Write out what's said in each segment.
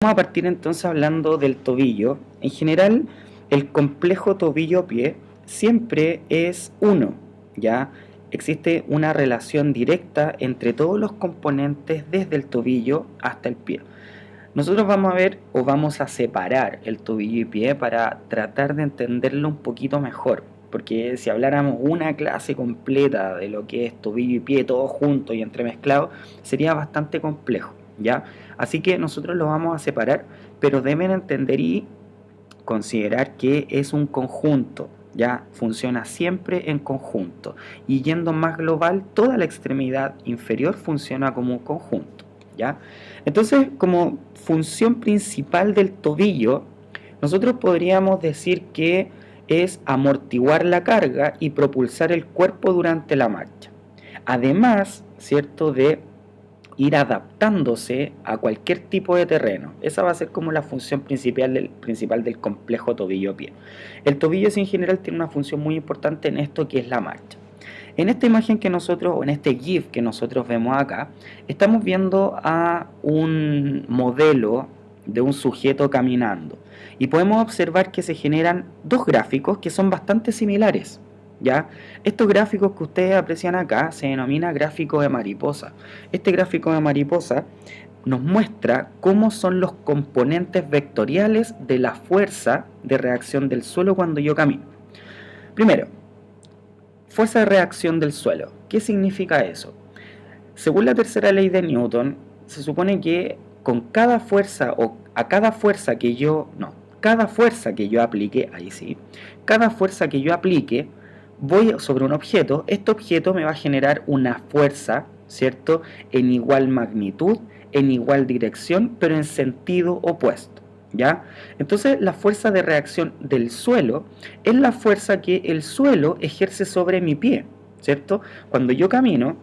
Vamos a partir entonces hablando del tobillo. En general, el complejo tobillo-pie siempre es uno, ¿ya? Existe una relación directa entre todos los componentes desde el tobillo hasta el pie. Nosotros vamos a ver o vamos a separar el tobillo y pie para tratar de entenderlo un poquito mejor, porque si habláramos una clase completa de lo que es tobillo y pie, todo junto y entremezclado, sería bastante complejo, ¿ya? Así que nosotros lo vamos a separar, pero deben entender y considerar que es un conjunto, ya funciona siempre en conjunto, y yendo más global, toda la extremidad inferior funciona como un conjunto, ¿ya? Entonces, como función principal del tobillo, nosotros podríamos decir que es amortiguar la carga y propulsar el cuerpo durante la marcha. Además, ¿cierto?, de ir adaptándose a cualquier tipo de terreno. Esa va a ser como la función principal del complejo tobillo-pie. El tobillo en general tiene una función muy importante en esto que es la marcha. En esta imagen que nosotros, o en este GIF que nosotros vemos acá, estamos viendo a un modelo de un sujeto caminando. Y podemos observar que se generan dos gráficos que son bastante similares, ¿ya? Estos gráficos que ustedes aprecian acá se denomina gráfico de mariposa. Este gráfico de mariposa nos muestra cómo son los componentes vectoriales de la fuerza de reacción del suelo cuando yo camino. Primero, fuerza de reacción del suelo. ¿Qué significa eso? Según la tercera ley de Newton, se supone que con cada fuerza o a cada fuerza que yo, no, cada fuerza que yo aplique, ahí sí, cada fuerza que yo aplique, voy sobre un objeto, este objeto me va a generar una fuerza, ¿cierto?, en igual magnitud, en igual dirección, pero en sentido opuesto, ¿ya? Entonces, la fuerza de reacción del suelo es la fuerza que el suelo ejerce sobre mi pie, ¿cierto? Cuando yo camino,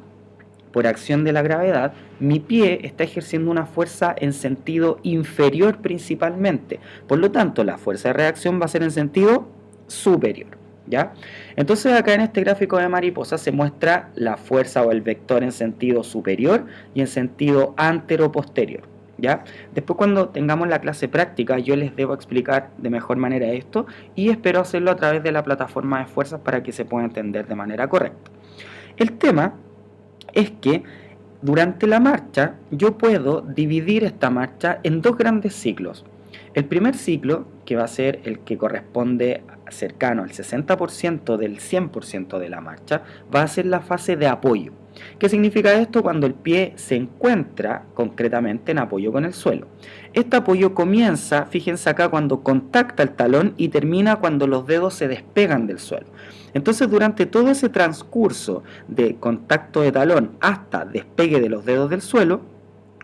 por acción de la gravedad, mi pie está ejerciendo una fuerza en sentido inferior principalmente. Por lo tanto, la fuerza de reacción va a ser en sentido superior, ¿ya? Entonces acá en este gráfico de mariposa se muestra la fuerza o el vector en sentido superior y en sentido antero-posterior, ¿ya? Después cuando tengamos la clase práctica yo les debo explicar de mejor manera esto y espero hacerlo a través de la plataforma de fuerzas para que se pueda entender de manera correcta. El tema es que durante la marcha yo puedo dividir esta marcha en dos grandes ciclos. El primer ciclo, que va a ser el que corresponde cercano al 60% del 100% de la marcha, va a ser la fase de apoyo. ¿Qué significa esto? Cuando el pie se encuentra concretamente en apoyo con el suelo. Este apoyo comienza, fíjense acá, cuando contacta el talón y termina cuando los dedos se despegan del suelo. Entonces, durante todo ese transcurso de contacto de talón hasta despegue de los dedos del suelo,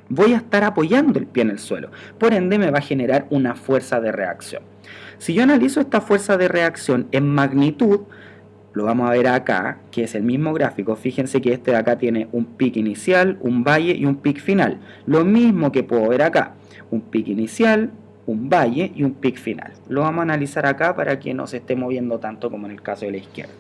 voy a estar apoyando el pie en el suelo. Por ende, me va a generar una fuerza de reacción. Si yo analizo esta fuerza de reacción en magnitud, lo vamos a ver acá, que es el mismo gráfico. Fíjense que este de acá tiene un pic inicial, un valle y un pic final. Lo mismo que puedo ver acá, un pic inicial, un valle y un pic final. Lo vamos a analizar acá para que no se esté moviendo tanto como en el caso de la izquierda.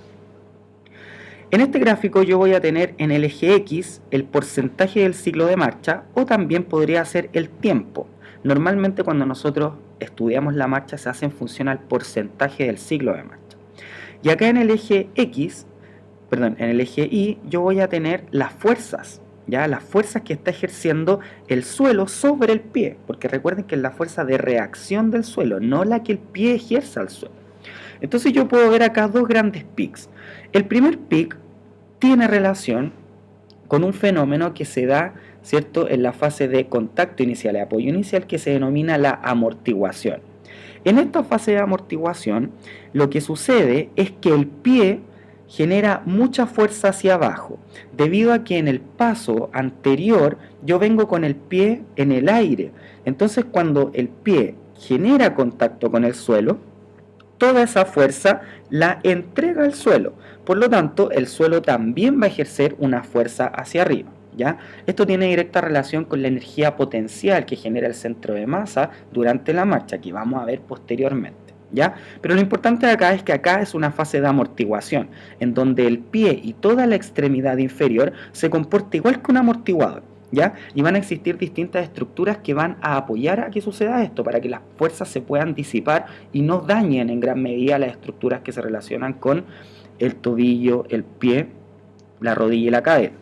En este gráfico yo voy a tener en el eje X el porcentaje del ciclo de marcha o también podría ser el tiempo. Normalmente cuando nosotros estudiamos la marcha se hace en función al porcentaje del ciclo de marcha. Y acá en el eje X, perdón, en el eje Y yo voy a tener las fuerzas, ¿ya? Las fuerzas que está ejerciendo el suelo sobre el pie, porque recuerden que es la fuerza de reacción del suelo, no la que el pie ejerce al suelo. Entonces yo puedo ver acá dos grandes pics. El primer pic tiene relación con un fenómeno que se da, ¿cierto?, en la fase de contacto inicial y apoyo inicial que se denomina la amortiguación. En esta fase de amortiguación, lo que sucede es que el pie genera mucha fuerza hacia abajo, debido a que en el paso anterior yo vengo con el pie en el aire. Entonces, cuando el pie genera contacto con el suelo, toda esa fuerza la entrega al suelo. Por lo tanto, el suelo también va a ejercer una fuerza hacia arriba, ¿ya? Esto tiene directa relación con la energía potencial que genera el centro de masa durante la marcha, que vamos a ver posteriormente, ¿ya? Pero lo importante de acá es que acá es una fase de amortiguación, en donde el pie y toda la extremidad inferior se comporta igual que un amortiguador. ¿ya? Y van a existir distintas estructuras que van a apoyar a que suceda esto, para que las fuerzas se puedan disipar y no dañen en gran medida las estructuras que se relacionan con el tobillo, el pie, la rodilla y la cadera.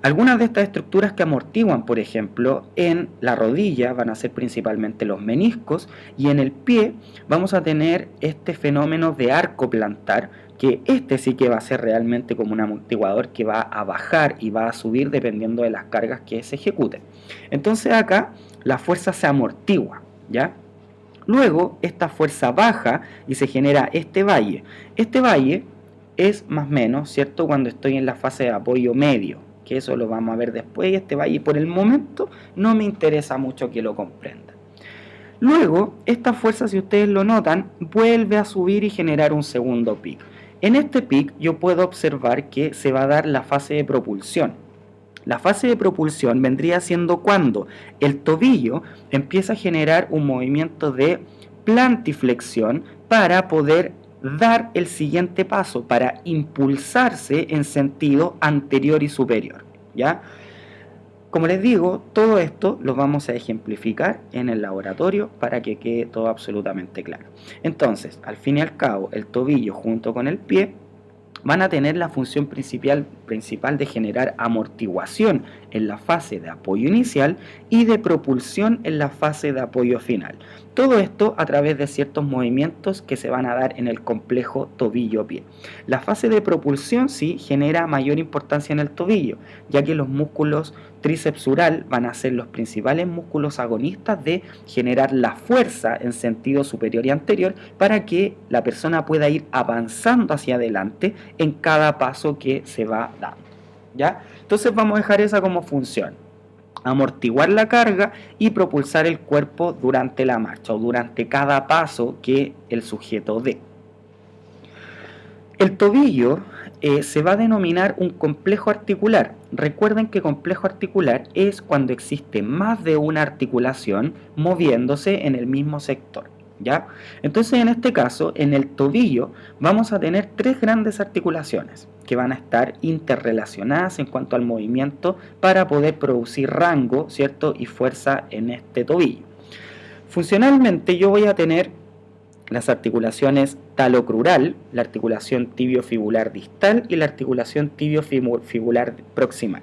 Algunas de estas estructuras que amortiguan, por ejemplo, en la rodilla van a ser principalmente los meniscos, y en el pie vamos a tener este fenómeno de arco plantar, que este sí que va a ser realmente como un amortiguador que va a bajar y va a subir dependiendo de las cargas que se ejecuten. Entonces acá la fuerza se amortigua, ¿ya? Luego esta fuerza baja y se genera este valle. Este valle es más o menos, ¿cierto?, cuando estoy en la fase de apoyo medio, que eso lo vamos a ver después, y este valle por el momento no me interesa mucho que lo comprenda. Luego, esta fuerza, si ustedes lo notan, vuelve a subir y generar un segundo pic. En este pic yo puedo observar que se va a dar la fase de propulsión. La fase de propulsión vendría siendo cuando el tobillo empieza a generar un movimiento de plantiflexión para poder dar el siguiente paso, para impulsarse en sentido anterior y superior, ¿ya? Como les digo, todo esto lo vamos a ejemplificar en el laboratorio para que quede todo absolutamente claro. Entonces, al fin y al cabo, el tobillo junto con el pie van a tener la función principal de generar amortiguación en la fase de apoyo inicial y de propulsión en la fase de apoyo final. Todo esto a través de ciertos movimientos que se van a dar en el complejo tobillo-pie. La fase de propulsión sí genera mayor importancia en el tobillo, ya que los músculos trícepsural van a ser los principales músculos agonistas de generar la fuerza en sentido superior y anterior para que la persona pueda ir avanzando hacia adelante en cada paso que se va dando, ¿ya? Entonces vamos a dejar esa como función: amortiguar la carga y propulsar el cuerpo durante la marcha o durante cada paso que el sujeto dé. El tobillo se va a denominar un complejo articular. Recuerden que complejo articular es cuando existe más de una articulación moviéndose en el mismo sector, ¿ya? Entonces, en este caso, en el tobillo vamos a tener tres grandes articulaciones que van a estar interrelacionadas en cuanto al movimiento para poder producir rango, ¿cierto?, y fuerza en este tobillo. Funcionalmente yo voy a tener las articulaciones talocrural, la articulación tibiofibular distal y la articulación tibiofibular proximal.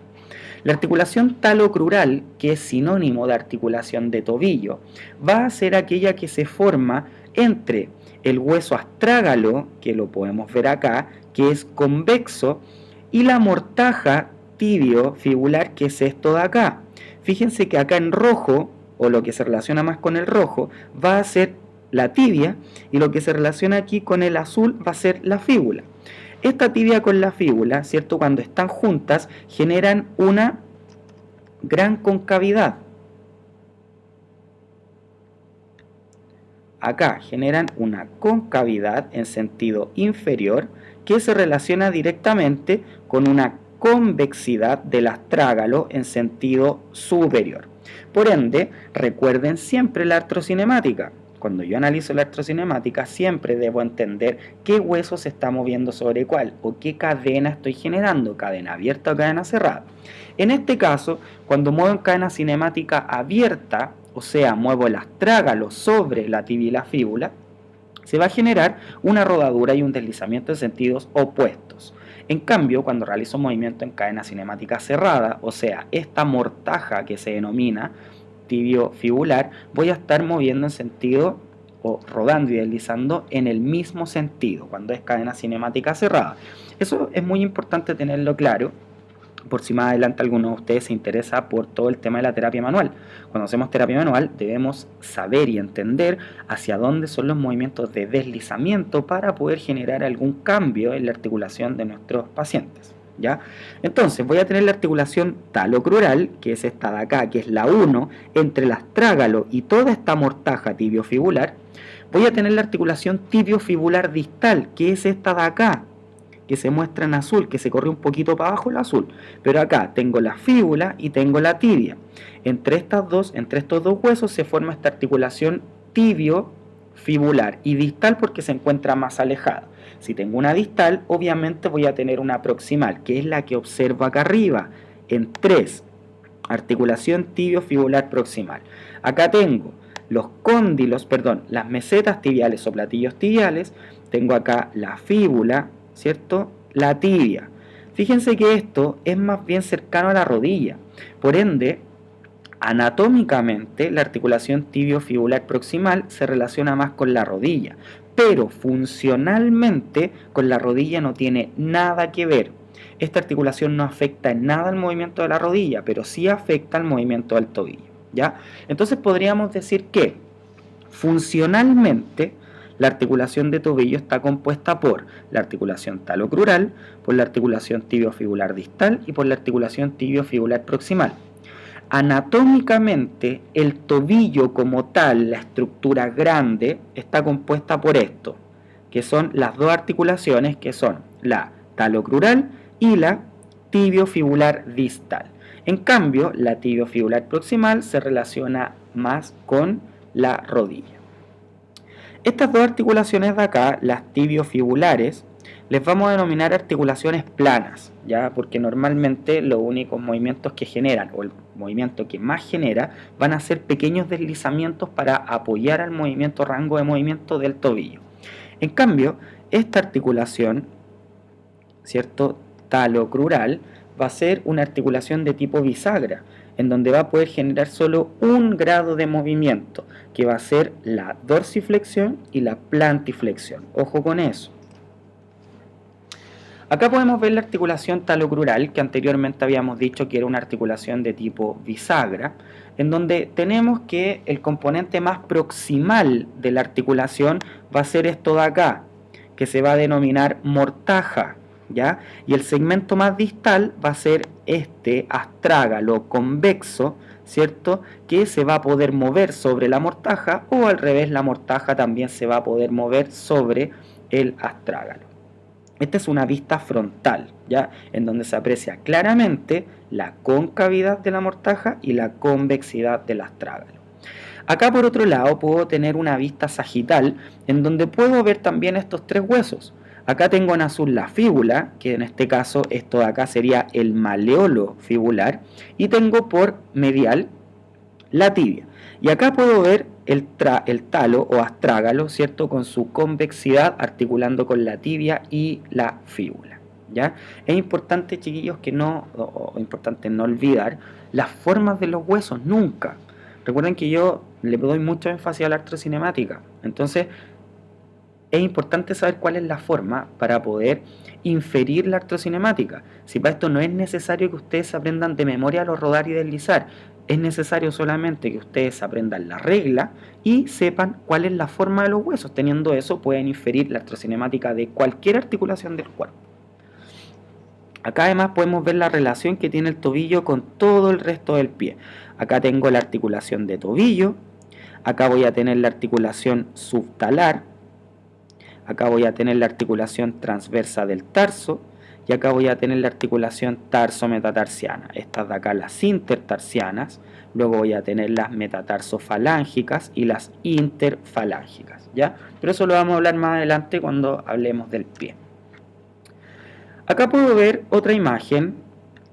La articulación talocrural, que es sinónimo de articulación de tobillo, va a ser aquella que se forma entre el hueso astrágalo, que lo podemos ver acá, que es convexo, y la mortaja tibiofibular, que es esto de acá. Fíjense que acá en rojo, o lo que se relaciona más con el rojo, va a ser la tibia, y lo que se relaciona aquí con el azul va a ser la fíbula. Esta tibia con la fíbula, ¿cierto?, cuando están juntas generan una gran concavidad. Acá generan una concavidad en sentido inferior que se relaciona directamente con una convexidad del astrágalo en sentido superior. Por ende, recuerden siempre la artrocinemática. Cuando yo analizo la artrocinemática siempre debo entender qué hueso se está moviendo sobre cuál o qué cadena estoy generando, cadena abierta o cadena cerrada. En este caso, cuando muevo en cadena cinemática abierta, o sea, muevo el astrágalo sobre la tibia y la fíbula, se va a generar una rodadura y un deslizamiento en sentidos opuestos. En cambio, cuando realizo un movimiento en cadena cinemática cerrada, o sea, esta mortaja que se denomina tibiofibular, voy a estar moviendo en sentido o rodando y deslizando en el mismo sentido cuando es cadena cinemática cerrada. Eso es muy importante tenerlo claro, por si más adelante alguno de ustedes se interesa por todo el tema de la terapia manual. Cuando hacemos terapia manual debemos saber y entender hacia dónde son los movimientos de deslizamiento para poder generar algún cambio en la articulación de nuestros pacientes, ¿ya? Entonces voy a tener la articulación talocrural, que es esta de acá, que es la 1, entre el astrágalo y toda esta mortaja tibiofibular. Voy a tener la articulación tibiofibular distal, que es esta de acá, que se muestra en azul, que se corre un poquito para abajo el azul, pero acá tengo la fíbula y tengo la tibia. Entre estos dos huesos se forma esta articulación tibiofibular y distal porque se encuentra más alejada. Si tengo una distal, obviamente voy a tener una proximal, que es la que observo acá arriba, en 3 articulación tibiofibular proximal. Acá tengo los cóndilos, perdón, las mesetas tibiales o platillos tibiales, tengo acá la fíbula, ¿cierto? La tibia. Fíjense que esto es más bien cercano a la rodilla, por ende, anatómicamente la articulación tibiofibular proximal se relaciona más con la rodilla, pero funcionalmente con la rodilla no tiene nada que ver. Esta articulación no afecta en nada el movimiento de la rodilla, pero sí afecta el movimiento del tobillo, ¿ya? Entonces podríamos decir que funcionalmente la articulación de tobillo está compuesta por la articulación talocrural, por la articulación tibiofibular distal y por la articulación tibiofibular proximal. Anatómicamente, el tobillo como tal, la estructura grande, está compuesta por esto, que son las dos articulaciones que son la talocrural y la tibiofibular distal. En cambio, la tibiofibular proximal se relaciona más con la rodilla. Estas dos articulaciones de acá, las tibiofibulares, les vamos a denominar articulaciones planas, ¿ya? Porque normalmente los únicos movimientos que generan, o el movimiento que más genera, van a ser pequeños deslizamientos para apoyar al movimiento, rango de movimiento del tobillo. En cambio, esta articulación, ¿cierto?, talocrural, va a ser una articulación de tipo bisagra, en donde va a poder generar solo un grado de movimiento, que va a ser la dorsiflexión y la plantiflexión. Ojo con eso. Acá podemos ver la articulación talocrural, que anteriormente habíamos dicho que era una articulación de tipo bisagra, en donde tenemos que el componente más proximal de la articulación va a ser esto de acá, que se va a denominar mortaja, ¿ya? Y el segmento más distal va a ser este astrágalo convexo, ¿cierto? Que se va a poder mover sobre la mortaja, o al revés, la mortaja también se va a poder mover sobre el astrágalo. Esta es una vista frontal, ¿ya? En donde se aprecia claramente la concavidad de la mortaja y la convexidad del astrágalo. Acá por otro lado puedo tener una vista sagital, en donde puedo ver también estos tres huesos. Acá tengo en azul la fíbula, que en este caso esto de acá sería el maleolo fibular, y tengo por medial la tibia. Y acá puedo ver el talo o astrágalo, ¿cierto?, con su convexidad articulando con la tibia y la fíbula, ¿ya? Es importante, chiquillos, que importante no olvidar las formas de los huesos, nunca. Recuerden que yo le doy mucho énfasis a la artrocinemática, entonces es importante saber cuál es la forma para poder inferir la artrocinemática. Si para esto no es necesario que ustedes aprendan de memoria los rodar y deslizar, es necesario solamente que ustedes aprendan la regla y sepan cuál es la forma de los huesos. Teniendo eso pueden inferir la artrocinemática de cualquier articulación del cuerpo. Acá además podemos ver la relación que tiene el tobillo con todo el resto del pie. Acá tengo la articulación de tobillo, acá voy a tener la articulación subtalar, acá voy a tener la articulación transversa del tarso y acá voy a tener la articulación tarso-metatarsiana. Estas de acá las intertarsianas, luego voy a tener las metatarsofalángicas y las interfalángicas, ¿ya? Pero eso lo vamos a hablar más adelante cuando hablemos del pie. Acá puedo ver otra imagen,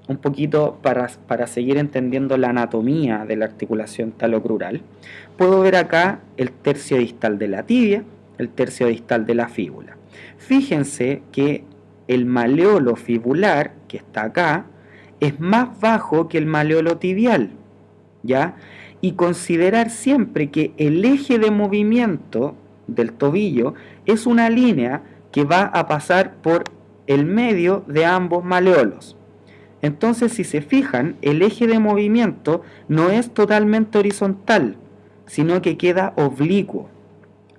un poquito para seguir entendiendo la anatomía de la articulación talocrural. Puedo ver acá el tercio distal de la tibia, el tercio distal de la fíbula. Fíjense que el maleolo fibular, que está acá, es más bajo que el maleolo tibial, ¿ya? Y considerar siempre que el eje de movimiento del tobillo es una línea que va a pasar por el medio de ambos maleolos. Entonces, si se fijan, el eje de movimiento no es totalmente horizontal, sino que queda oblicuo.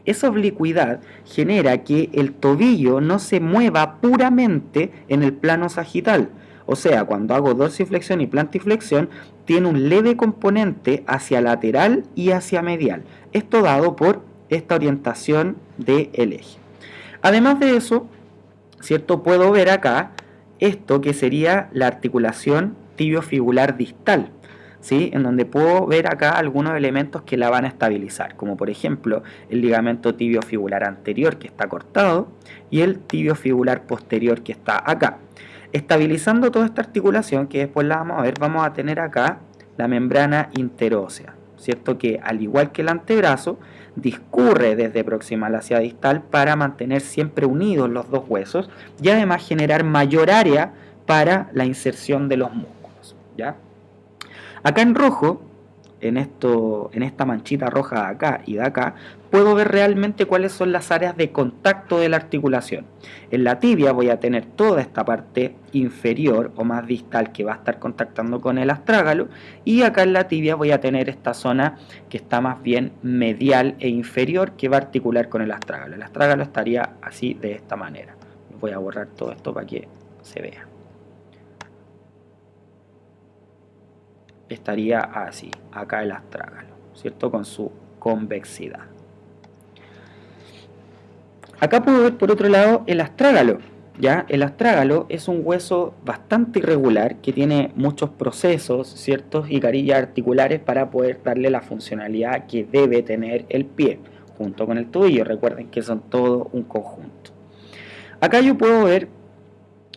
Esa oblicuidad genera que el tobillo no se mueva puramente en el plano sagital. O sea, cuando hago dorsiflexión y plantiflexión, tiene un leve componente hacia lateral y hacia medial. Esto dado por esta orientación del eje. Además de eso, ¿cierto?, puedo ver acá esto que sería la articulación tibiofibular distal, ¿sí?, en donde puedo ver acá algunos elementos que la van a estabilizar, como por ejemplo el ligamento tibiofibular anterior que está cortado y el tibiofibular posterior que está acá. Estabilizando toda esta articulación, que después la vamos a ver, vamos a tener acá la membrana interósea, ¿cierto? Que al igual que el antebrazo, discurre desde proximal hacia distal para mantener siempre unidos los dos huesos y además generar mayor área para la inserción de los músculos, ¿ya? Acá en rojo, en esta manchita roja de acá y de acá, puedo ver realmente cuáles son las áreas de contacto de la articulación. En la tibia voy a tener toda esta parte inferior o más distal que va a estar contactando con el astrágalo, y acá en la tibia voy a tener esta zona que está más bien medial e inferior, que va a articular con el astrágalo. El astrágalo estaría así, de esta manera. Voy a borrar todo esto para que se vea. Estaría así, acá el astrágalo, ¿cierto? Con su convexidad. Acá puedo ver por otro lado el astrágalo, ¿ya? El astrágalo es un hueso bastante irregular que tiene muchos procesos, ¿cierto? Y carillas articulares para poder darle la funcionalidad que debe tener el pie, junto con el tobillo. Recuerden que son todo un conjunto. Acá yo puedo ver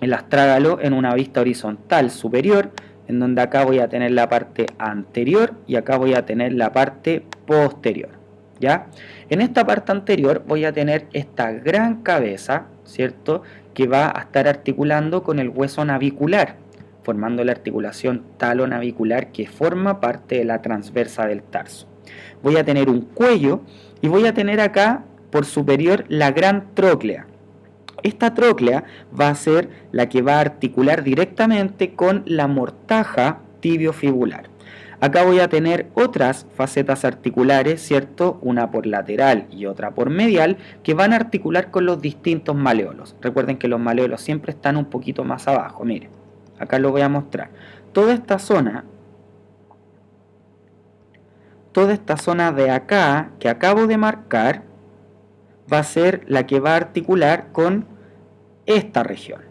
el astrágalo en una vista horizontal superior, en donde acá voy a tener la parte anterior y acá voy a tener la parte posterior, ¿ya? En esta parte anterior voy a tener esta gran cabeza, ¿cierto?, que va a estar articulando con el hueso navicular, formando la articulación talonavicular que forma parte de la transversa del tarso. Voy a tener un cuello y voy a tener acá por superior la gran tróclea. Esta tróclea va a ser la que va a articular directamente con la mortaja tibiofibular. Acá voy a tener otras facetas articulares, ¿cierto? Una por lateral y otra por medial, que van a articular con los distintos maleolos. Recuerden que los maleolos siempre están un poquito más abajo. Miren, acá lo voy a mostrar. Toda esta zona de acá, que acabo de marcar, va a ser la que va a articular con esta región,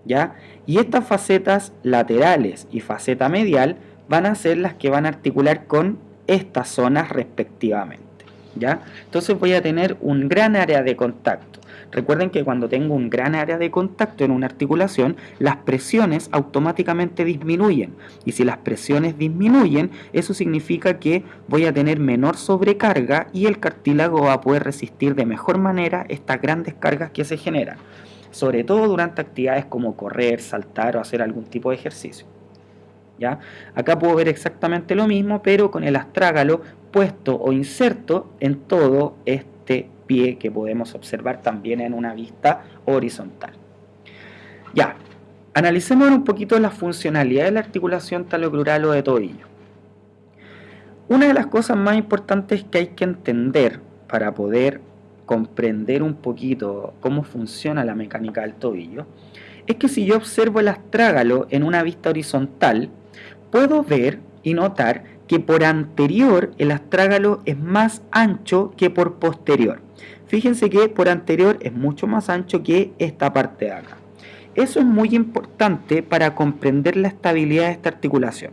¿ya? Y estas facetas laterales y faceta medial van a ser las que van a articular con estas zonas respectivamente, ¿ya? Entonces voy a tener un gran área de contacto. Recuerden que cuando tengo un gran área de contacto en una articulación, las presiones automáticamente disminuyen. Y si las presiones disminuyen, eso significa que voy a tener menor sobrecarga y el cartílago va a poder resistir de mejor manera estas grandes cargas que se generan, sobre todo durante actividades como correr, saltar o hacer algún tipo de ejercicio, ¿ya? Acá puedo ver exactamente lo mismo, pero con el astrágalo puesto o inserto en todo este pie que podemos observar también en una vista horizontal. Ya, analicemos un poquito la funcionalidad de la articulación talocrural o de tobillo. Una de las cosas más importantes que hay que entender para poder comprender un poquito cómo funciona la mecánica del tobillo es que si yo observo el astrágalo en una vista horizontal, puedo ver y notar que por anterior el astrágalo es más ancho que por posterior. Fíjense que por anterior es mucho más ancho que esta parte de acá. Eso es muy importante para comprender la estabilidad de esta articulación.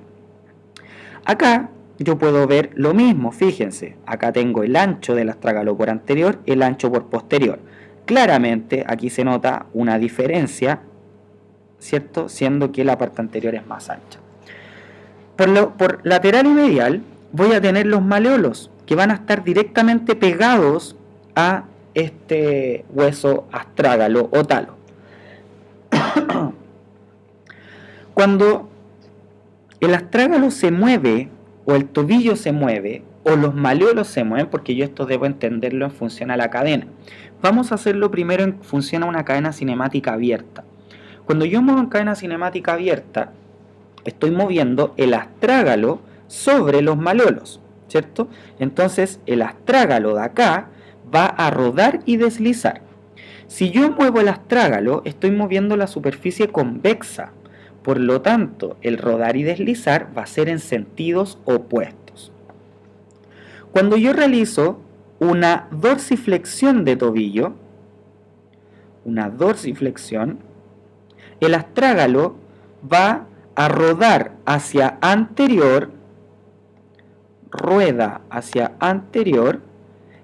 Acá yo puedo ver lo mismo, fíjense, acá tengo el ancho del astrágalo por anterior, el ancho por posterior. Claramente aquí se nota una diferencia, ¿cierto? Siendo que la parte anterior es más ancha. Por lateral y medial voy a tener los maleolos, que van a estar directamente pegados a este hueso astrágalo o talo. Cuando el astrágalo se mueve, o el tobillo se mueve, o los maleolos se mueven, porque yo esto debo entenderlo en función a la cadena. Vamos a hacerlo primero en función a una cadena cinemática abierta. Cuando yo muevo en cadena cinemática abierta, estoy moviendo el astrágalo sobre los maleolos, ¿cierto? Entonces el astrágalo de acá va a rodar y deslizar. Si yo muevo el astrágalo, estoy moviendo la superficie convexa. Por lo tanto, el rodar y deslizar va a ser en sentidos opuestos. Cuando yo realizo una dorsiflexión de tobillo, el astrágalo va a rodar hacia anterior, rueda hacia anterior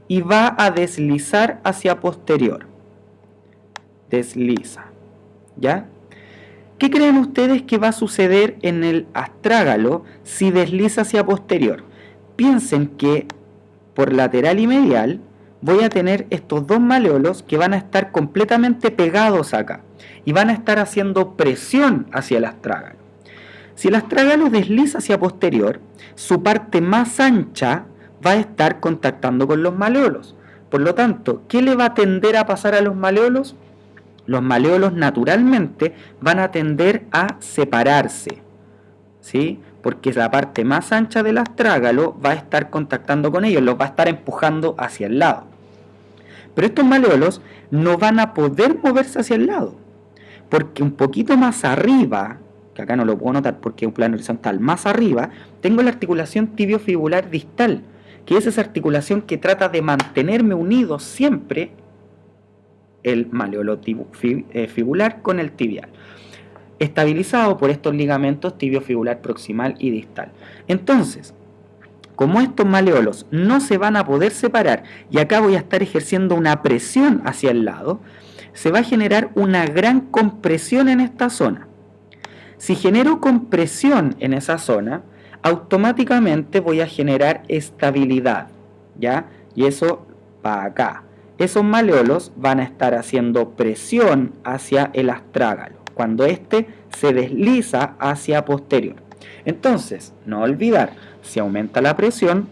y va a deslizar hacia posterior. Desliza, ¿ya? ¿Qué creen ustedes que va a suceder en el astrágalo si desliza hacia posterior? Piensen que por lateral y medial voy a tener estos dos maleolos que van a estar completamente pegados acá y van a estar haciendo presión hacia el astrágalo. Si el astrágalo desliza hacia posterior, su parte más ancha va a estar contactando con los maleolos. Por lo tanto, ¿qué le va a tender a pasar a los maleolos? Los maleolos naturalmente van a tender a separarse, ¿sí? Porque la parte más ancha del astrágalo va a estar contactando con ellos, los va a estar empujando hacia el lado. Pero estos maleolos no van a poder moverse hacia el lado, porque un poquito más arriba, que acá no lo puedo notar porque es un plano horizontal, más arriba, tengo la articulación tibiofibular distal, que es esa articulación que trata de mantenerme unido siempre el maleolo fibular con el tibial, estabilizado por estos ligamentos tibiofibular proximal y distal. Entonces, como estos maleolos no se van a poder separar y acá voy a estar ejerciendo una presión hacia el lado, se va a generar una gran compresión en esta zona. Si genero compresión en esa zona, automáticamente voy a generar estabilidad, ¿ya? Y eso va acá. Esos maleolos van a estar haciendo presión hacia el astrágalo, cuando éste se desliza hacia posterior. Entonces, no olvidar, si aumenta la presión,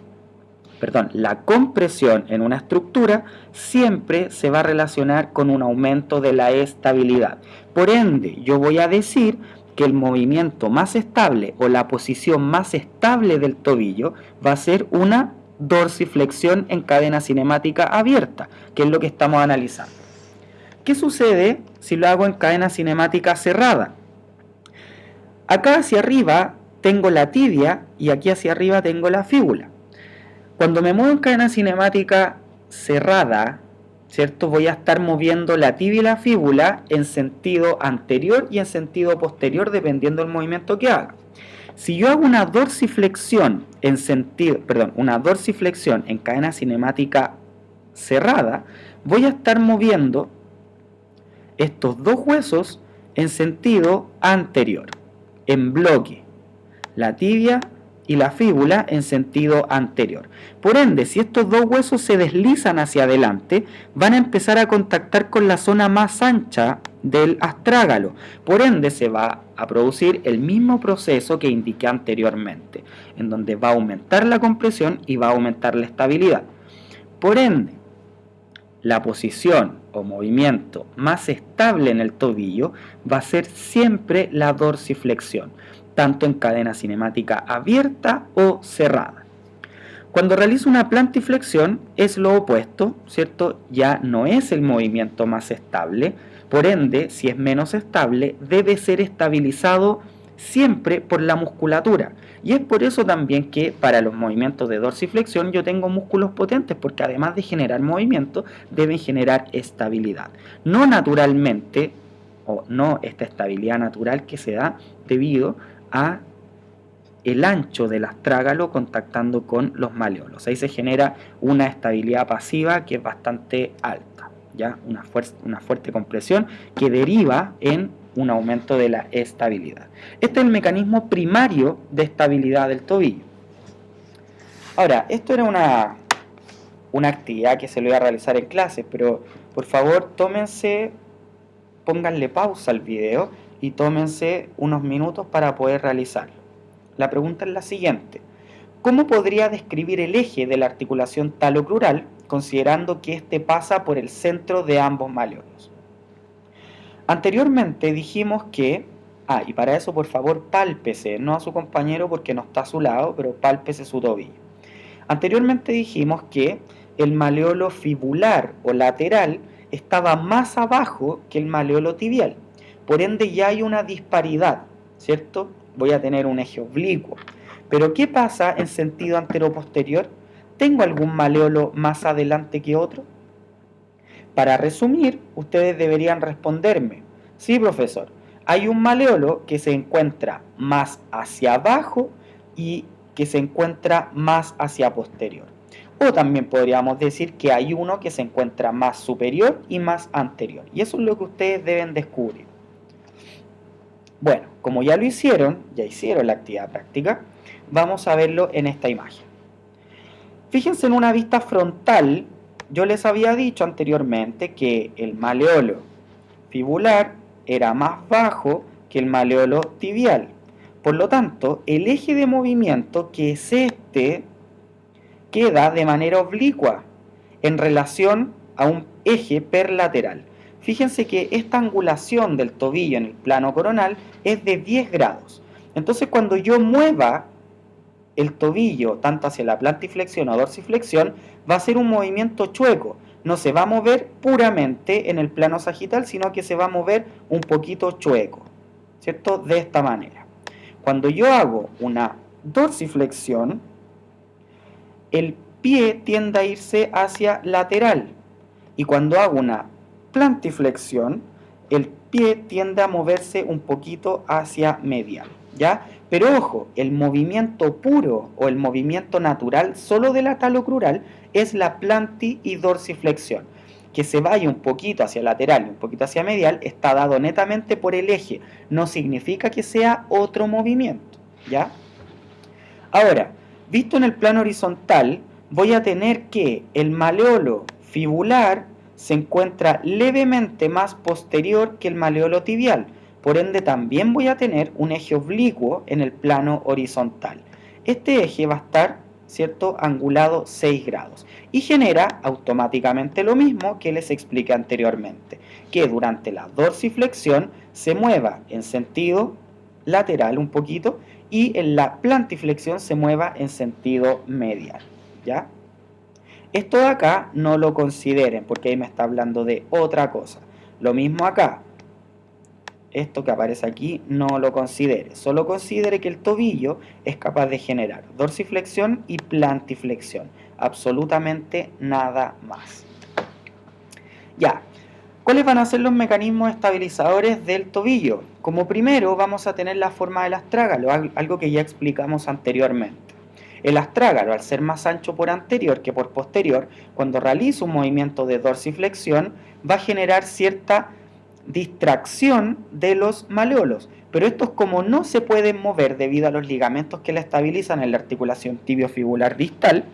la compresión en una estructura siempre se va a relacionar con un aumento de la estabilidad. Por ende, yo voy a decir que el movimiento más estable o la posición más estable del tobillo va a ser una dorsiflexión en cadena cinemática abierta, que es lo que estamos analizando. ¿Qué sucede si lo hago en cadena cinemática cerrada? Acá hacia arriba tengo la tibia y aquí hacia arriba tengo la fíbula. Cuando me muevo en cadena cinemática cerrada, ¿cierto? Voy a estar moviendo la tibia y la fíbula en sentido anterior y en sentido posterior dependiendo del movimiento que haga. Si yo hago una dorsiflexión en cadena cinemática cerrada, voy a estar moviendo estos dos huesos en sentido anterior, en bloque, la tibia y la fíbula en sentido anterior. Por ende, si estos dos huesos se deslizan hacia adelante, van a empezar a contactar con la zona más ancha del astrágalo. Por ende, se va a producir el mismo proceso que indiqué anteriormente, en donde va a aumentar la compresión y va a aumentar la estabilidad. Por ende, la posición o movimiento más estable en el tobillo va a ser siempre la dorsiflexión, tanto en cadena cinemática abierta o cerrada. Cuando realizo una plantiflexión es lo opuesto, ¿cierto? Ya no es el movimiento más estable, por ende, si es menos estable, debe ser estabilizado siempre por la musculatura. Y es por eso también que para los movimientos de dorsiflexión yo tengo músculos potentes, porque además de generar movimiento, deben generar estabilidad. No naturalmente, o no esta estabilidad natural que se da debido a el ancho del astrágalo contactando con los maleolos. Ahí se genera una estabilidad pasiva que es bastante alta, ¿ya? Una fuerte compresión que deriva en un aumento de la estabilidad. Este es el mecanismo primario de estabilidad del tobillo. Ahora, esto era una actividad que se lo iba a realizar en clase, pero por favor pónganle pausa al video y tómense unos minutos para poder realizarlo. La pregunta es la siguiente: ¿cómo podría describir el eje de la articulación talocrural considerando que éste pasa por el centro de ambos maleolos? Anteriormente dijimos que, y para eso por favor pálpese, no a su compañero porque no está a su lado, pero pálpese su tobillo. Anteriormente dijimos que el maleolo fibular o lateral estaba más abajo que el maleolo tibial, por ende ya hay una disparidad, ¿cierto? Voy a tener un eje oblicuo. Pero ¿qué pasa en sentido antero-posterior? ¿Tengo algún maleolo más adelante que otro? Para resumir, ustedes deberían responderme: sí, profesor, hay un maleolo que se encuentra más hacia abajo y que se encuentra más hacia posterior. O también podríamos decir que hay uno que se encuentra más superior y más anterior. Y eso es lo que ustedes deben descubrir. Bueno, como ya lo hicieron, ya hicieron la actividad práctica, vamos a verlo en esta imagen. Fíjense en una vista frontal, yo les había dicho anteriormente que el maleolo fibular era más bajo que el maleolo tibial. Por lo tanto, el eje de movimiento, que es este, queda de manera oblicua en relación a un eje perlateral. Fíjense que esta angulación del tobillo en el plano coronal es de 10 grados. Entonces, cuando yo mueva el tobillo tanto hacia la plantiflexión o dorsiflexión, va a ser un movimiento chueco. No se va a mover puramente en el plano sagital, sino que se va a mover un poquito chueco, ¿cierto? De esta manera. Cuando yo hago una dorsiflexión, el pie tiende a irse hacia lateral. Y cuando hago una plantiflexión, el pie tiende a moverse un poquito hacia medial, ¿ya? Pero ojo, el movimiento puro o el movimiento natural solo de la talocrural es la planti y dorsiflexión. Que se vaya un poquito hacia lateral y un poquito hacia medial está dado netamente por el eje, no significa que sea otro movimiento, ¿ya? Ahora, visto en el plano horizontal, voy a tener que el maleolo fibular se encuentra levemente más posterior que el maleolo tibial. Por ende, también voy a tener un eje oblicuo en el plano horizontal. Este eje va a estar, ¿cierto?, angulado 6 grados y genera automáticamente lo mismo que les expliqué anteriormente, que durante la dorsiflexión se mueva en sentido lateral un poquito y en la plantiflexión se mueva en sentido medial, ¿ya? Esto de acá no lo consideren porque ahí me está hablando de otra cosa. Lo mismo acá. Esto que aparece aquí no lo considere. Solo considere que el tobillo es capaz de generar dorsiflexión y plantiflexión. Absolutamente nada más. Ya. ¿Cuáles van a ser los mecanismos estabilizadores del tobillo? Como primero vamos a tener la forma del astrágalo, algo que ya explicamos anteriormente. El astrágalo, al ser más ancho por anterior que por posterior, cuando realiza un movimiento de dorsiflexión, va a generar cierta distracción de los maleolos. Pero estos, como no se pueden mover debido a los ligamentos que la estabilizan en la articulación tibiofibular distal,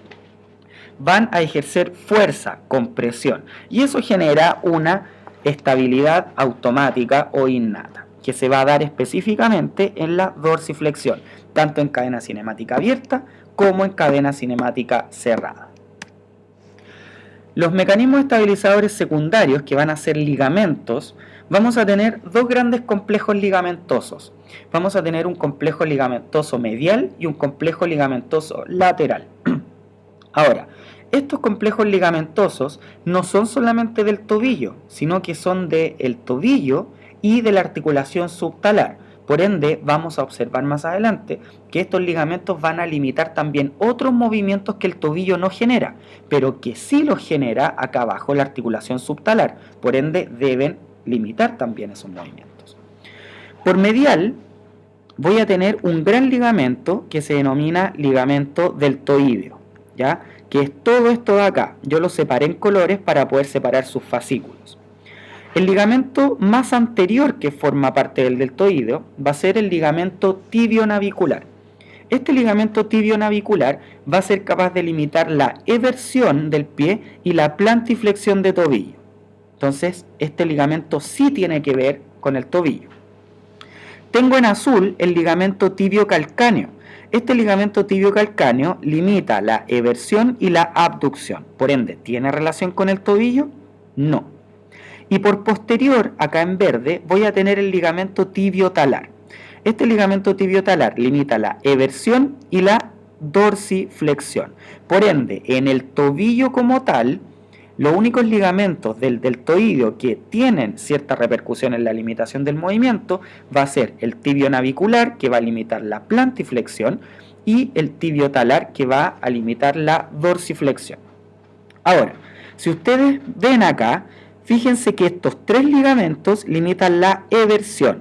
van a ejercer fuerza, compresión. Y eso genera una estabilidad automática o innata, que se va a dar específicamente en la dorsiflexión, tanto en cadena cinemática abierta como en cadena cinemática cerrada. Los mecanismos estabilizadores secundarios, que van a ser ligamentos, vamos a tener dos grandes complejos ligamentosos. Vamos a tener un complejo ligamentoso medial y un complejo ligamentoso lateral. Ahora, estos complejos ligamentosos no son solamente del tobillo, sino que son del tobillo y de la articulación subtalar. Por ende, vamos a observar más adelante que estos ligamentos van a limitar también otros movimientos que el tobillo no genera, pero que sí los genera acá abajo la articulación subtalar. Por ende, deben limitar también esos movimientos. Por medial, voy a tener un gran ligamento que se denomina ligamento deltoideo, ¿ya?, que es todo esto de acá. Yo lo separé en colores para poder separar sus fascículos. El ligamento más anterior que forma parte del deltoideo va a ser el ligamento tibio-navicular. Este ligamento tibio-navicular va a ser capaz de limitar la eversión del pie y la plantiflexión de tobillo. Entonces, este ligamento sí tiene que ver con el tobillo. Tengo en azul el ligamento tibio-calcáneo. Este ligamento tibio-calcáneo limita la eversión y la abducción. Por ende, ¿tiene relación con el tobillo? No. Y por posterior, acá en verde, voy a tener el ligamento tibio-talar. Este ligamento tibio-talar limita la eversión y la dorsiflexión. Por ende, en el tobillo como tal, los únicos ligamentos del deltoideo que tienen cierta repercusión en la limitación del movimiento va a ser el tibio-navicular, que va a limitar la plantiflexión, y el tibio-talar, que va a limitar la dorsiflexión. Ahora, si ustedes ven acá, fíjense que estos tres ligamentos limitan la eversión.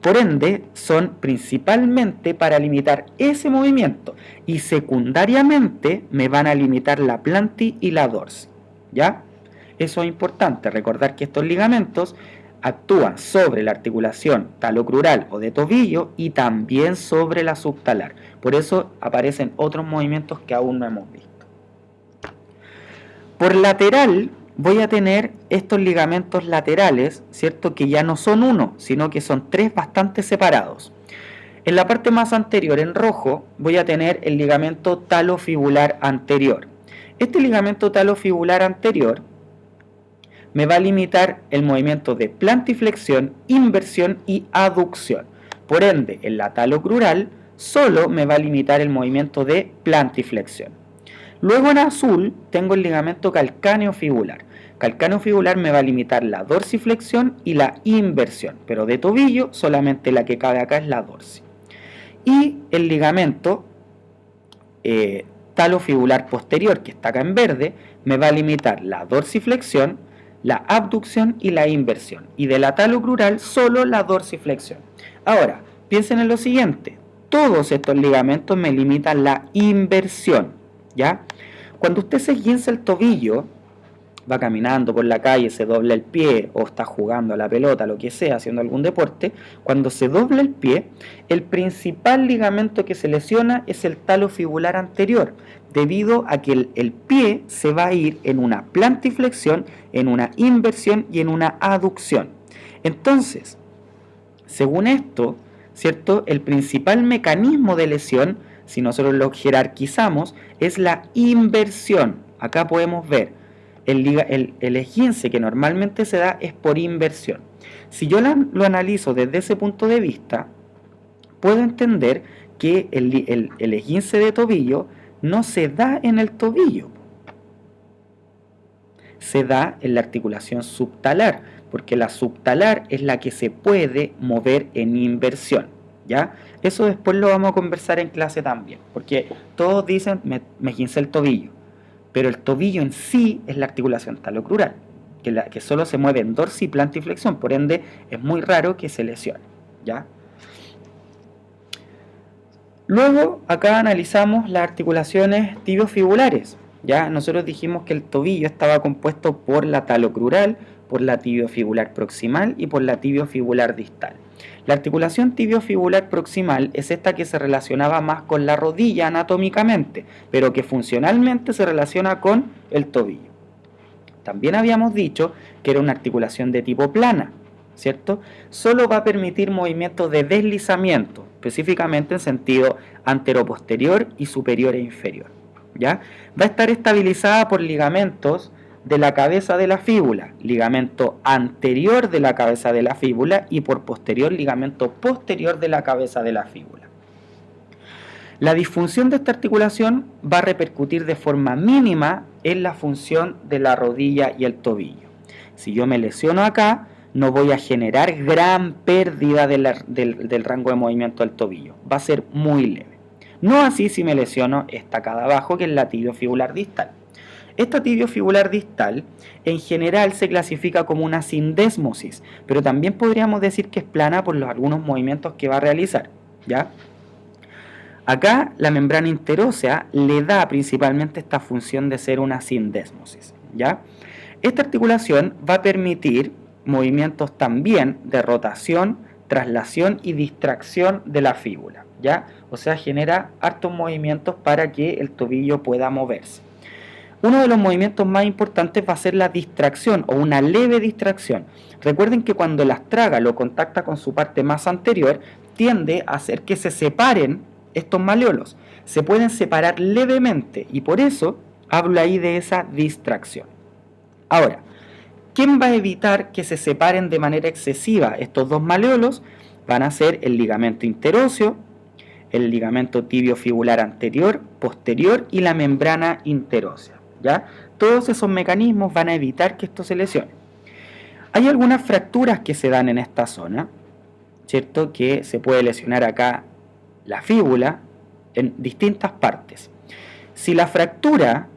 Por ende, son principalmente para limitar ese movimiento y secundariamente me van a limitar la planti y la dorsi, ¿ya? Eso es importante, recordar que estos ligamentos actúan sobre la articulación talocrural o de tobillo y también sobre la subtalar. Por eso aparecen otros movimientos que aún no hemos visto. Por lateral voy a tener estos ligamentos laterales, ¿cierto? Que ya no son uno, sino que son tres bastante separados. En la parte más anterior, en rojo, voy a tener el ligamento talofibular anterior. Este ligamento talofibular anterior me va a limitar el movimiento de plantiflexión, inversión y aducción. Por ende, en la talocrural solo me va a limitar el movimiento de plantiflexión. Luego en azul tengo el ligamento calcáneo fibular. Calcáneo fibular me va a limitar la dorsiflexión y la inversión, pero de tobillo solamente la que cabe acá es la dorsi. Y el ligamento talofibular posterior, que está acá en verde, me va a limitar la dorsiflexión, la abducción y la inversión. Y de la talocrural solo la dorsiflexión. Ahora, piensen en lo siguiente. Todos estos ligamentos me limitan la inversión, ¿ya? Cuando usted se esguince el tobillo, va caminando por la calle, se dobla el pie o está jugando a la pelota, lo que sea, haciendo algún deporte, cuando se dobla el pie, el principal ligamento que se lesiona es el talofibular anterior, debido a que el pie se va a ir en una plantiflexión, en una inversión y en una aducción. Entonces, según esto, ¿cierto? El principal mecanismo de lesión, si nosotros lo jerarquizamos, es la inversión. Acá podemos ver el esguince que normalmente se da es por inversión. Si yo lo analizo desde ese punto de vista, puedo entender que el esguince de tobillo no se da en el tobillo, se da en la articulación subtalar, porque la subtalar es la que se puede mover en inversión, ¿ya? Eso después lo vamos a conversar en clase también, porque todos dicen me esguincé el tobillo, pero el tobillo en sí es la articulación talocrural, que solo se mueve en dorsi, plantiflexión, por ende es muy raro que se lesione, ¿ya? Luego acá analizamos las articulaciones tibiofibulares, ¿ya? Nosotros dijimos que el tobillo estaba compuesto por la talocrural, por la tibiofibular proximal y por la tibiofibular distal. La articulación tibiofibular proximal es esta que se relacionaba más con la rodilla anatómicamente, pero que funcionalmente se relaciona con el tobillo. También habíamos dicho que era una articulación de tipo plana, ¿cierto? Solo va a permitir movimientos de deslizamiento, específicamente en sentido anteroposterior y superior e inferior, ¿ya? Va a estar estabilizada por ligamentos de la cabeza de la fíbula, ligamento anterior de la cabeza de la fíbula y por posterior, ligamento posterior de la cabeza de la fíbula. La disfunción de esta articulación va a repercutir de forma mínima en la función de la rodilla y el tobillo. Si yo me lesiono acá, no voy a generar gran pérdida del rango de movimiento del tobillo, va a ser muy leve. No así si me lesiono esta acá de abajo, que es la tibiofibular distal. Esta tibiofibular distal en general se clasifica como una sindesmosis, pero también podríamos decir que es plana por algunos movimientos que va a realizar, ¿ya? Acá la membrana interósea le da principalmente esta función de ser una sindesmosis, ¿ya? Esta articulación va a permitir movimientos también de rotación, traslación y distracción de la fíbula, ¿ya? O sea, genera hartos movimientos para que el tobillo pueda moverse. Uno de los movimientos más importantes va a ser la distracción o una leve distracción. Recuerden que cuando el astrágalo contacta con su parte más anterior, tiende a hacer que se separen estos maleolos. Se pueden separar levemente y por eso hablo ahí de esa distracción. Ahora, ¿quién va a evitar que se separen de manera excesiva estos dos maleolos? Van a ser el ligamento interóseo, el ligamento tibiofibular anterior, posterior y la membrana interósea, ¿ya? Todos esos mecanismos van a evitar que esto se lesione. Hay algunas fracturas que se dan en esta zona, ¿cierto? Que se puede lesionar acá la fíbula en distintas partes. Si la fractura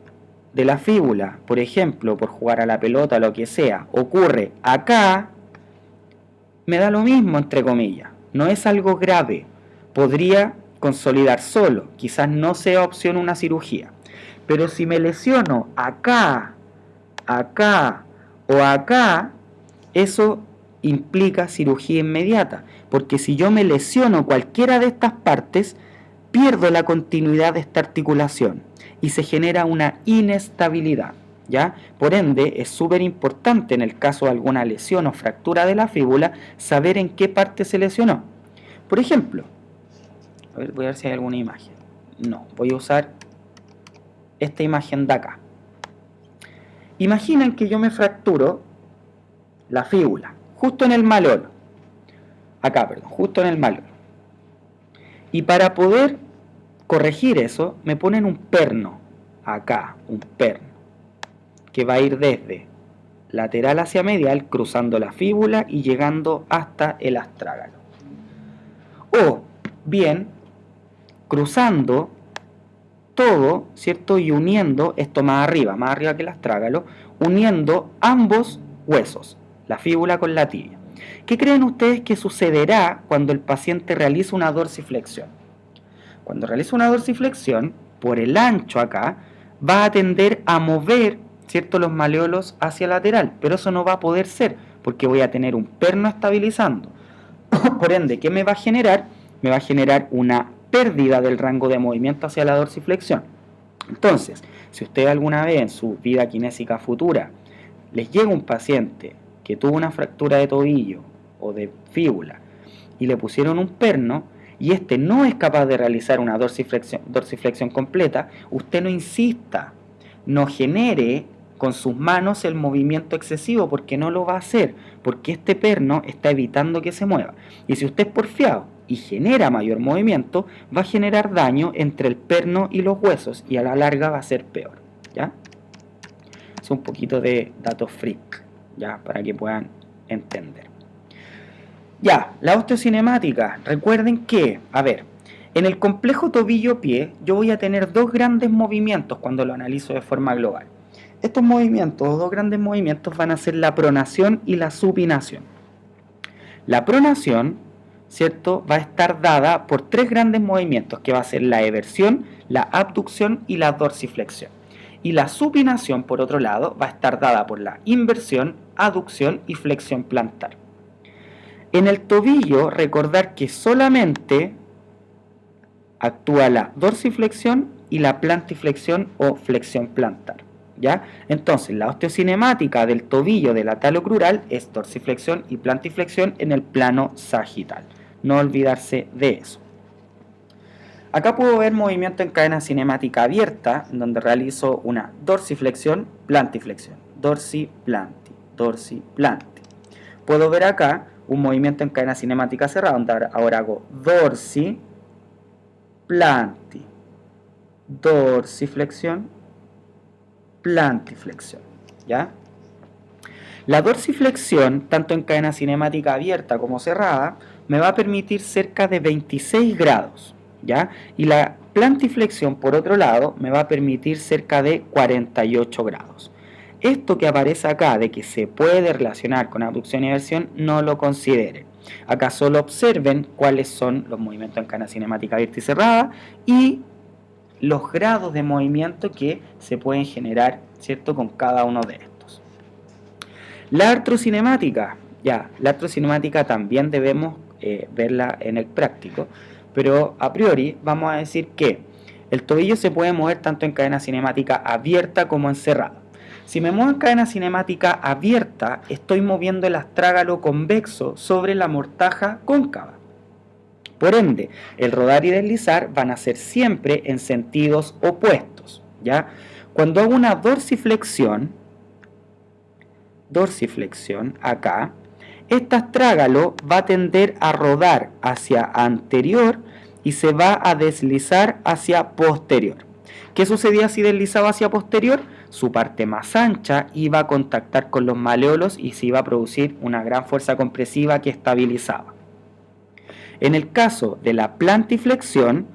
de la fíbula, por ejemplo, por jugar a la pelota o lo que sea, ocurre acá, me da lo mismo, entre comillas, no es algo grave, podría consolidar solo, quizás no sea opción una cirugía, pero si me lesiono acá, acá o acá, eso implica cirugía inmediata, porque si yo me lesiono cualquiera de estas partes, pierdo la continuidad de esta articulación y se genera una inestabilidad, ¿ya? Por ende, es súper importante en el caso de alguna lesión o fractura de la fíbula saber en qué parte se lesionó. Por ejemplo, a ver, voy a ver si hay alguna imagen. No, voy a usar esta imagen de acá. Imaginen que yo me fracturo la fíbula, justo en el malolo. Acá, perdón, justo en el malolo. Y para poder corregir eso, me ponen un perno, acá, un perno, que va a ir desde lateral hacia medial, cruzando la fíbula y llegando hasta el astrágalo. O bien, cruzando todo, ¿cierto? Y uniendo esto más arriba que el astrágalo, uniendo ambos huesos, la fíbula con la tibia. ¿Qué creen ustedes que sucederá cuando el paciente realiza una dorsiflexión? Cuando realiza una dorsiflexión, por el ancho acá, va a tender a mover, ¿cierto?, los maleolos hacia lateral, pero eso no va a poder ser, porque voy a tener un perno estabilizando. Por ende, ¿qué me va a generar? Me va a generar una pérdida del rango de movimiento hacia la dorsiflexión. Entonces, si usted alguna vez en su vida kinésica futura les llega un paciente que tuvo una fractura de tobillo o de fíbula y le pusieron un perno y este no es capaz de realizar una dorsiflexión completa, usted no insista, no genere con sus manos el movimiento excesivo, porque no lo va a hacer, porque este perno está evitando que se mueva. Y si usted es porfiado y genera mayor movimiento, va a generar daño entre el perno y los huesos y a la larga va a ser peor, ¿ya? Es un poquito de datos freak, ¿ya? Para que puedan entender. Ya, la osteocinemática. Recuerden que, a ver, en el complejo tobillo-pie yo voy a tener dos grandes movimientos cuando lo analizo de forma global. Estos movimientos, dos grandes movimientos, van a ser la pronación y la supinación. La pronación, ¿cierto?, va a estar dada por tres grandes movimientos, que va a ser la eversión, la abducción y la dorsiflexión. Y la supinación, por otro lado, va a estar dada por la inversión, aducción y flexión plantar. En el tobillo, recordar que solamente actúa la dorsiflexión y la plantiflexión o flexión plantar, ¿ya? Entonces, la osteocinemática del tobillo de la talocrural es dorsiflexión y plantiflexión en el plano sagital. No olvidarse de eso. Acá puedo ver movimiento en cadena cinemática abierta, en donde realizo una dorsiflexión, plantiflexión, dorsi-planti, dorsi-planti. Puedo ver acá un movimiento en cadena cinemática cerrada, donde ahora hago dorsi, planti, dorsiflexión, plantiflexión, ¿ya? La dorsiflexión, tanto en cadena cinemática abierta como cerrada, me va a permitir cerca de 26 grados, ¿ya? Y la plantiflexión, por otro lado, me va a permitir cerca de 48 grados. Esto que aparece acá de que se puede relacionar con abducción y eversión, no lo consideren. Acá solo observen cuáles son los movimientos en cadena cinemática abierta y cerrada y los grados de movimiento que se pueden generar, ¿cierto?, con cada uno de estos. La artrocinemática, la artrocinemática también debemos verla en el práctico, pero a priori vamos a decir que el tobillo se puede mover tanto en cadena cinemática abierta como en cerrada. Si me muevo en cadena cinemática abierta, estoy moviendo el astrágalo convexo sobre la mortaja cóncava. Por ende, el rodar y deslizar van a ser siempre en sentidos opuestos, ¿ya? Cuando hago una dorsiflexión acá, este astrágalo va a tender a rodar hacia anterior y se va a deslizar hacia posterior. ¿Qué sucedía si deslizaba hacia posterior? Su parte más ancha iba a contactar con los maleolos y se iba a producir una gran fuerza compresiva que estabilizaba. En el caso de la plantiflexión,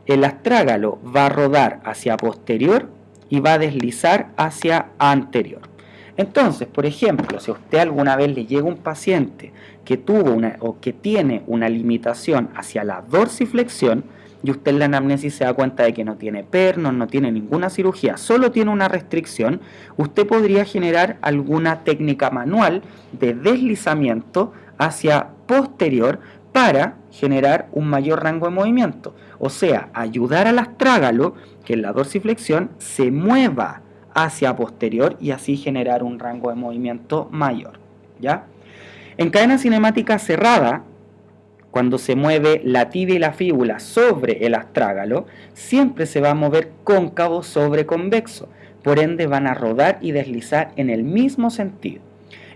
el astrágalo va a rodar hacia posterior y va a deslizar hacia anterior. Entonces, por ejemplo, si a usted alguna vez le llega un paciente que tuvo o que tiene una limitación hacia la dorsiflexión, y usted en la anamnesis se da cuenta de que no tiene pernos, no tiene ninguna cirugía, solo tiene una restricción, usted podría generar alguna técnica manual de deslizamiento hacia posterior para generar un mayor rango de movimiento. O sea, ayudar al astrágalo, que en la dorsiflexión, se mueva hacia posterior y así generar un rango de movimiento mayor, ¿ya? En cadena cinemática cerrada, cuando se mueve la tibia y la fíbula sobre el astrágalo, siempre se va a mover cóncavo sobre convexo, por ende van a rodar y deslizar en el mismo sentido.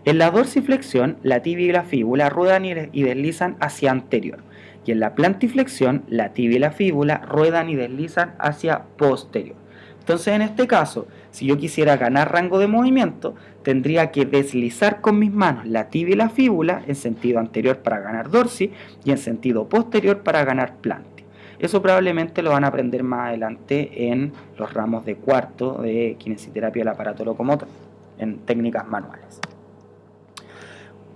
En la dorsiflexión, la tibia y la fíbula ruedan y deslizan hacia anterior, y en la plantiflexión, la tibia y la fíbula ruedan y deslizan hacia posterior. Entonces, en este caso, si yo quisiera ganar rango de movimiento, tendría que deslizar con mis manos la tibia y la fíbula en sentido anterior para ganar dorsi y en sentido posterior para ganar planti. Eso probablemente lo van a aprender más adelante en los ramos de cuarto de kinesiterapia del aparato locomotor, en técnicas manuales.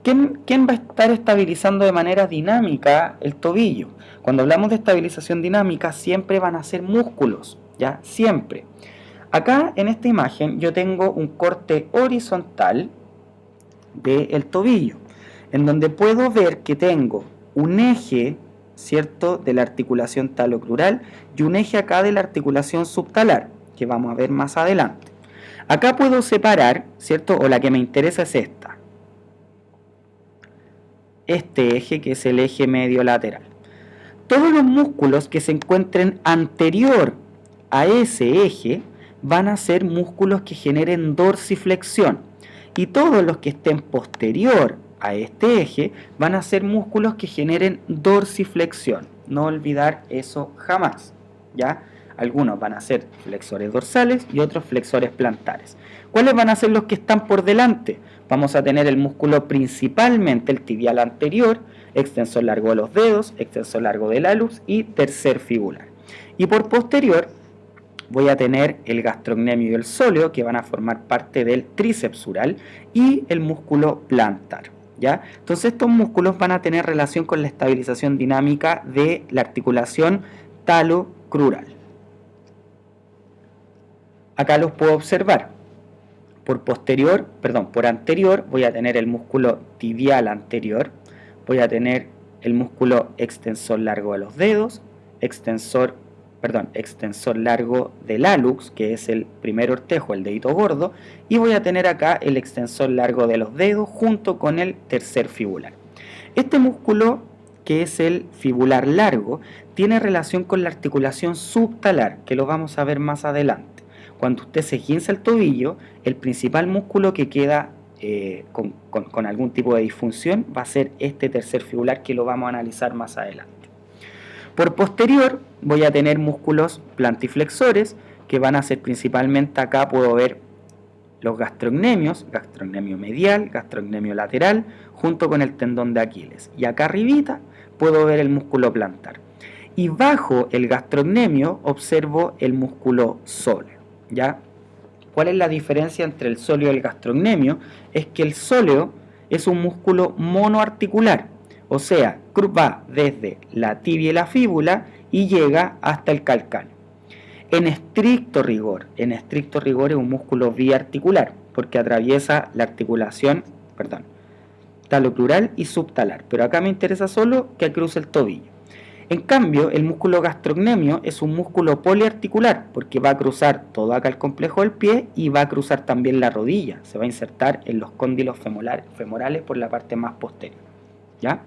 ¿Quién va a estar estabilizando de manera dinámica el tobillo? Cuando hablamos de estabilización dinámica, siempre van a ser músculos, ¿ya? Siempre. Acá en esta imagen yo tengo un corte horizontal del tobillo, en donde puedo ver que tengo un eje, ¿cierto?, de la articulación talocrural y un eje acá de la articulación subtalar, que vamos a ver más adelante. Acá puedo separar, ¿cierto?, o la que me interesa es esta. Este eje, que es el eje medio lateral. Todos los músculos que se encuentren anterior a ese eje van a ser músculos que generen dorsiflexión, y todos los que estén posterior a este eje van a ser músculos que generen dorsiflexión. No olvidar eso jamás, ¿ya? Algunos van a ser flexores dorsales y otros flexores plantares. ¿Cuáles van a ser los que están por delante? Vamos a tener el músculo principalmente el tibial anterior, extensor largo de los dedos, extensor largo del hallux y tercer fibular. Y por posterior voy a tener el gastrocnemio y el sóleo, que van a formar parte del tríceps ural, y el músculo plantar, ¿ya? Entonces estos músculos van a tener relación con la estabilización dinámica de la articulación talocrural. Acá los puedo observar. Por anterior voy a tener el músculo tibial anterior, voy a tener el músculo extensor largo de los dedos, extensor largo del hallux, que es el primer ortejo, el dedito gordo, y voy a tener acá el extensor largo de los dedos junto con el tercer fibular. Este músculo, que es el fibular largo, tiene relación con la articulación subtalar, que lo vamos a ver más adelante. Cuando usted se esguinza el tobillo, el principal músculo que queda con algún tipo de disfunción va a ser este tercer fibular, que lo vamos a analizar más adelante. Por posterior voy a tener músculos plantiflexores, que van a ser principalmente, acá puedo ver los gastrocnemios, gastrocnemio medial, gastrocnemio lateral, junto con el tendón de Aquiles. Y acá arribita puedo ver el músculo plantar. Y bajo el gastrocnemio observo el músculo sóleo, ¿ya? ¿Cuál es la diferencia entre el sóleo y el gastrocnemio? Es que el sóleo es un músculo monoarticular, o sea, va desde la tibia y la fíbula y llega hasta el calcáneo. En estricto rigor es un músculo biarticular, porque atraviesa la articulación, talocrural y subtalar, pero acá me interesa solo que cruce el tobillo. En cambio, el músculo gastrocnemio es un músculo poliarticular, porque va a cruzar todo acá el complejo del pie y va a cruzar también la rodilla, se va a insertar en los cóndilos femorales por la parte más posterior, ¿ya?